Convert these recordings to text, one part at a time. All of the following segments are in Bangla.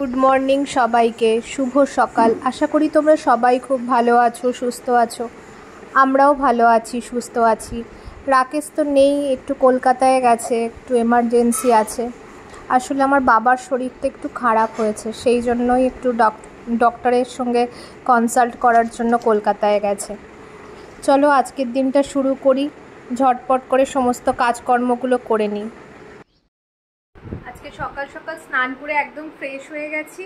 গুড মর্নিং সবাইকে, শুভ সকাল। আশা করি তোমরা সবাই খুব ভালো আছো, সুস্থ আছো। আমরাও ভালো আছি, সুস্থ আছি। রাকেশ তো নেই, একটু কলকাতায় গেছে, একটু এমার্জেন্সি আছে। আসলে আমার বাবার শরীরটা একটু খারাপ হয়েছে, সেই জন্যই একটু ডক্টরের সঙ্গে কনসাল্ট করার জন্য কলকাতায় গেছে। চলো আজকের দিনটা শুরু করি, ঝটপট করে সমস্ত কাজকর্মগুলো করে নিই। আজকে সকাল সকাল স্নান করে একদম ফ্রেশ হয়ে গেছি,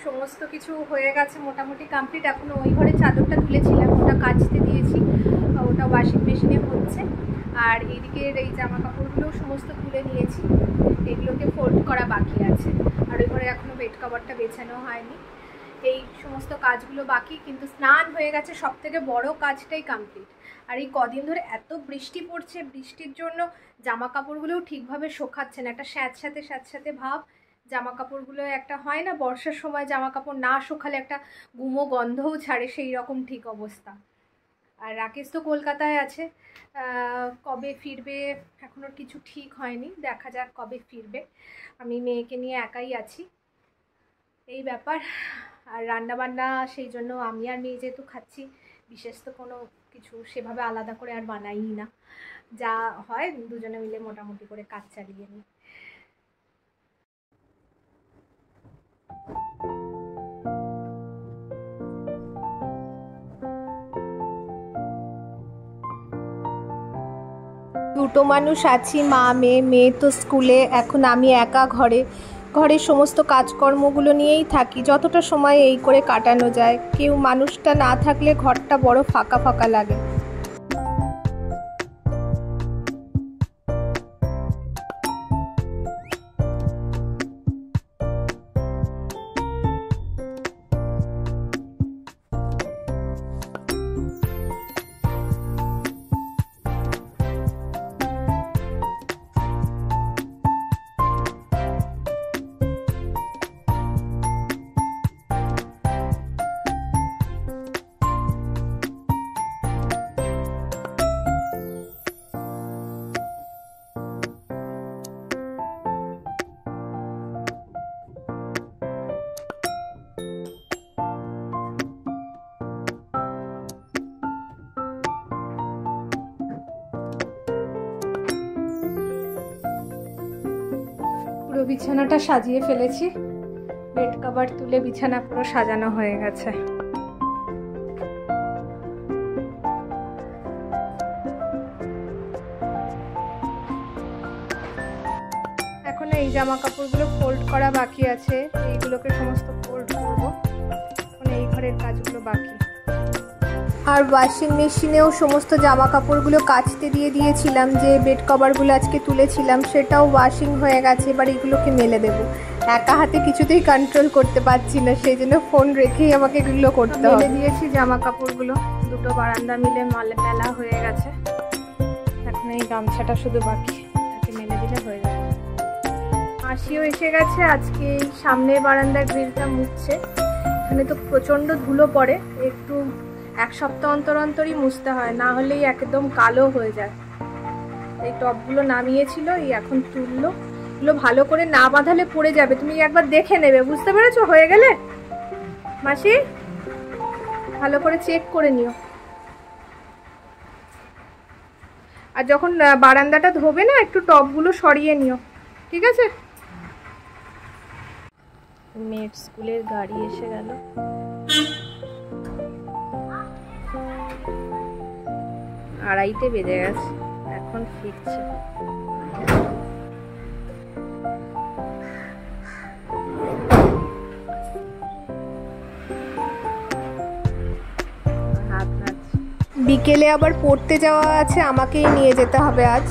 সমস্ত কিছু হয়ে গেছে মোটামুটি কমপ্লিট। এখনও ওই ঘরে চাদরটা তুলেছিলাম, ওটা কাচতে দিয়েছি, ওটা ওয়াশিং মেশিনে হচ্ছে। আর এইদিকের এই জামা কাপড়গুলোও সমস্ত তুলে নিয়েছি, এগুলোকে ফোল্ড করা বাকি আছে। আর ওই ঘরে এখনও বেড কভারটা বেছানো হয়নি। এই সমস্ত কাজগুলো বাকি, কিন্তু স্নান হয়ে গেছে, সব থেকে বড় কাজটাই কমপ্লিট। আর এই কদিন ধরে এত বৃষ্টি পড়ছে, বৃষ্টির জন্য জামা কাপড়গুলোও ঠিকভাবে শোকাচ্ছে না, একটা স্যাঁতস্যাঁতে ভাব। জামা কাপড়গুলো একটা হয় না বর্ষার সময় জামা কাপড় না শোকালে একটা গুমো গন্ধও ছাড়ে, সেই রকম ঠিক অবস্থা। আর রাকেশ তো কলকাতায় আছে, কবে ফিরবে এখনও কিছু ঠিক হয়নি, দেখা যাক কবে ফিরবে। আমি মেয়েকে নিয়ে একাই আছি, এই ব্যাপার। আর রান্নাবান্না সেই জন্য আমি আর মেয়ে যেহেতু খাচ্ছি, বিশেষ তো কোনো কিছু সেভাবে আলাদা করে আর বানাই না, যা হয় দুজনে মিলে মোটামুটি করে কাজ চালিয়ে নিই। দুটো মানুষ আছি, মা মেয়ে। মেয়ে তো স্কুলে, এখন আমি একা ঘরের সমস্ত কাজকর্মগুলো নিয়েই থাকি, যতটা সময় এই করে কাটানো যায়। কেউ মানুষটা না থাকলে ঘরটা বড় ফাঁকা ফাঁকা লাগে। পুরো বিছানাটা সাজিয়ে ফেলেছি, বেড কভার তুলে বিছানা পুরো সাজানো হয়ে গেছে। এখন এই জামা কাপড়গুলো ফোল্ড করা বাকি আছে, এইগুলোকে সমস্ত ফোল্ড করবো। এখন এই ঘরের কাজগুলো বাকি। আর ওয়াশিং মেশিনেও সমস্ত জামা কাপড়গুলো কাচতে দিয়ে দিয়েছিলাম, যে বেড কভারগুলো আজকে তুলেছিলাম সেটাও ওয়াশিং হয়ে গেছে। এবার এগুলোকে মেলে দেবো। একা হাতে কিছুতেই কন্ট্রোল করতে পারছি না, সেই জন্য ফোন রেখেই আমাকে এগুলো করতে হবে। মেলে দিয়েছি জামা কাপড়গুলো, দুটো বারান্দা মিলে মেলা হয়ে গেছে। এখন এই গামছাটা শুধু বাকি, তাকে মেলে দিলে হয়ে যাবে। মাসিও এসে গেছে, আজকে এই সামনে বারান্দার গ্রিলটা মুছছে। এখানে তো প্রচণ্ড ধুলো পড়ে, একটু এক সপ্তাহ অন্তর অন্তরই মুছতে হয়, না হলেই একদম কালো হয়ে যায়। এই টবগুলো নামিয়েছিল, এই এখন তুললো। এগুলো ভালো করে না বাঁধালে পড়ে যাবে, তুমি একবার দেখে নেবে, বুঝতে পেরেছো? হয়ে গেলে মাসি ভালো করে চেক করে নিও। আর যখন বারান্দাটা ধোবে না, একটু টবগুলো সরিয়ে নিও, ঠিক আছে? মেয়ের স্কুলের গাড়ি এসে গেল। আড়াইটে বেজে গেছে, এখন ফিরছে। বিকেলে আবার পড়তে যাওয়া আছে, আমাকেই নিয়ে যেতে হবে আজ।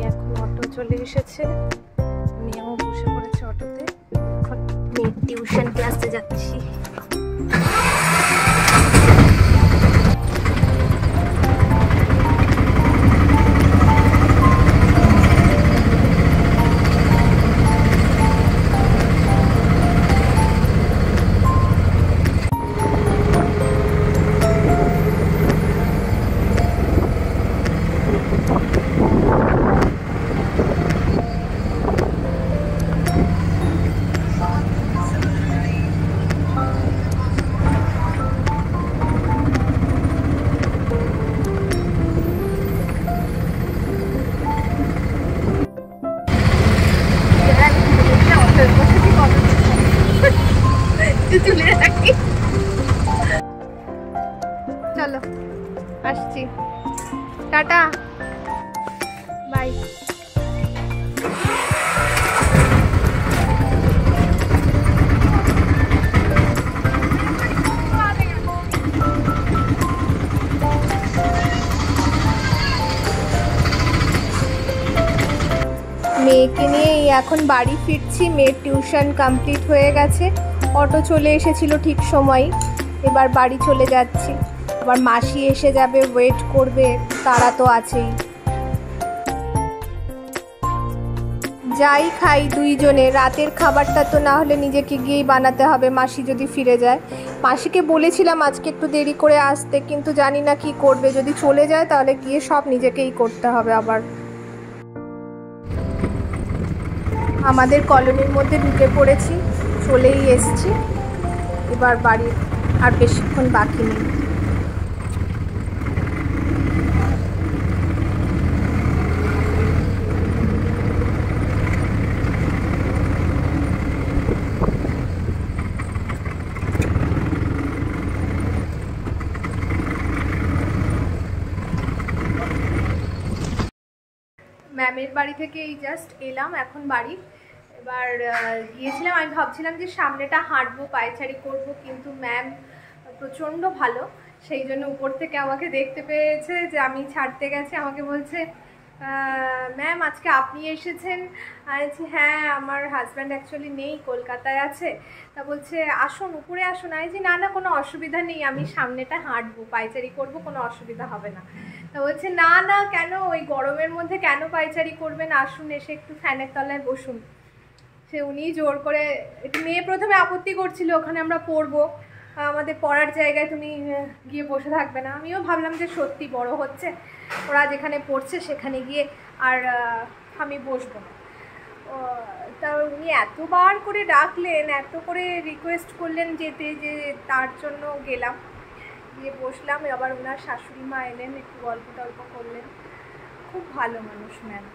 এখন অটো চলে এসেছে, মেয়েও বসে পড়েছে অটোতে। এখন মেয়ের টিউশন ক্লাসে যাচ্ছি। তুলে রাখি। চলো আসছি, টাটা বাই। মেয়েকে নিয়ে এখন বাড়ি ফিরছি। মেয়ের টিউশন কমপ্লিট হয়ে গেছে, অটো চলে এসেছিল ঠিক সময়। এবার বাড়ি চলে যাচ্ছি, আবার মাসি এসে যাবে, ওয়েট করবে, তারা তো আছেই। যাই খাই দুইজনে, রাতের খাবারটা তো না হলে নিজেকে গিয়েই বানাতে হবে, মাসি যদি ফিরে যায়। মাসিকে বলেছিলাম আজকে একটু দেরি করে আসতে, কিন্তু জানি না কি করবে, যদি চলে যায় তাহলে গিয়ে সব নিজেকেই করতে হবে আবার। আমাদের কলোনির মধ্যে ঢুকে পড়েছি, চলেই এসছি, এবার বাড়ি আর বেশিক্ষণ বাকি নেই। ম্যামের বাড়ি থেকে এই জাস্ট এলাম এখন বাড়ি। এবার গিয়েছিলাম, আমি ভাবছিলাম যে সামনেটা হাঁটবো, পায়চারি করব, কিন্তু ম্যাম প্রচণ্ড ভালো, সেই জন্য উপর থেকে আমাকে দেখতে পেয়েছে যে আমি ছাড়তে গেছি, আমাকে বলছে ম্যাম আজকে আপনি এসেছেন। বলছি হ্যাঁ, আমার হাজব্যান্ড অ্যাকচুয়ালি নেই, কলকাতায় আছে। তা বলছে আসুন উপরে আসুন। আমি যে না না কোনো অসুবিধা নেই, আমি সামনেটা হাঁটবো, পায়চারি করব, কোনো অসুবিধা হবে না। তা বলছে না না কেন, ওই গরমের মধ্যে কেন পায়চারি করবেন, আসুন এসে একটু ফ্যানের তলায় বসুন। সে উনি জোর করে, একটু মেয়ে প্রথমে আপত্তি করছিল ওখানে আমরা পড়বো, আমাদের পড়ার জায়গায় তুমি গিয়ে বসে থাকবে না। আমিও ভাবলাম যে সত্যি বড় হচ্ছে, ওরা যেখানে পড়ছে সেখানে গিয়ে আর আমি বসবো না। তা উনি এতবার করে ডাকলেন, এত করে রিকোয়েস্ট করলেন যেতে, যে তার জন্য গেলাম, গিয়ে বসলাম। আবার ওনার শাশুড়ি মা এলেন, একটু গল্প টল্প করলেন, খুব ভালো মানুষ ম্যাম।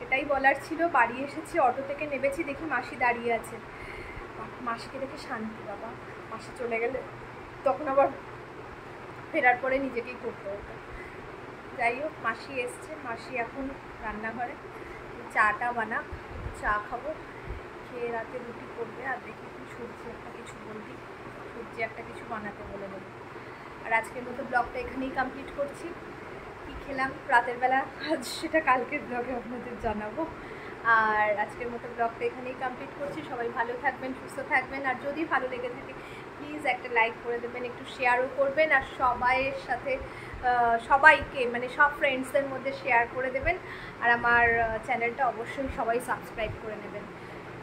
এটাই বলার ছিল। বাড়ি এসেছি, অটো থেকে নেমেছি, দেখি মাসি দাঁড়িয়ে আছে। মাসিকে দেখে শান্তি, বাবা মাসি চলে গেলে তখন আবার ফেরার পরে নিজেকেই করতে হতো। যাই হোক মাসি এসছে, মাসি এখন রান্নাঘরে চাটা বানা, চা খাবো, খেয়ে রাতে রুটি করবে, আর দেখি তুই সবজি একটা কিছু বলবি, সবজি একটা কিছু বানাতে বলে দেবো। আর আজকের মতো ব্লগটা এখানেই কমপ্লিট করছি। কী খেলাম রাতের বেলা আজ সেটা কালকের ব্লগে আপনাদের জানাবো। আর আজকের মতো ব্লগটা এখানেই কমপ্লিট করছি। সবাই ভালো থাকবেন, সুস্থ থাকবেন, আর যদি ভালো লেগে থাকে প্লিজ একটা লাইক করে দেবেন, একটু শেয়ারও করবেন, আর সবাইয়ের সাথে সবাইকে মানে সব ফ্রেন্ডসদের মধ্যে শেয়ার করে দেবেন। আর আমার চ্যানেলটা অবশ্যই সবাই সাবস্ক্রাইব করে নেবেন।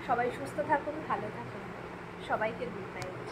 সবাই সুস্থ থাকুন, ভালো থাকুন, সবাইকে গুড নাইট।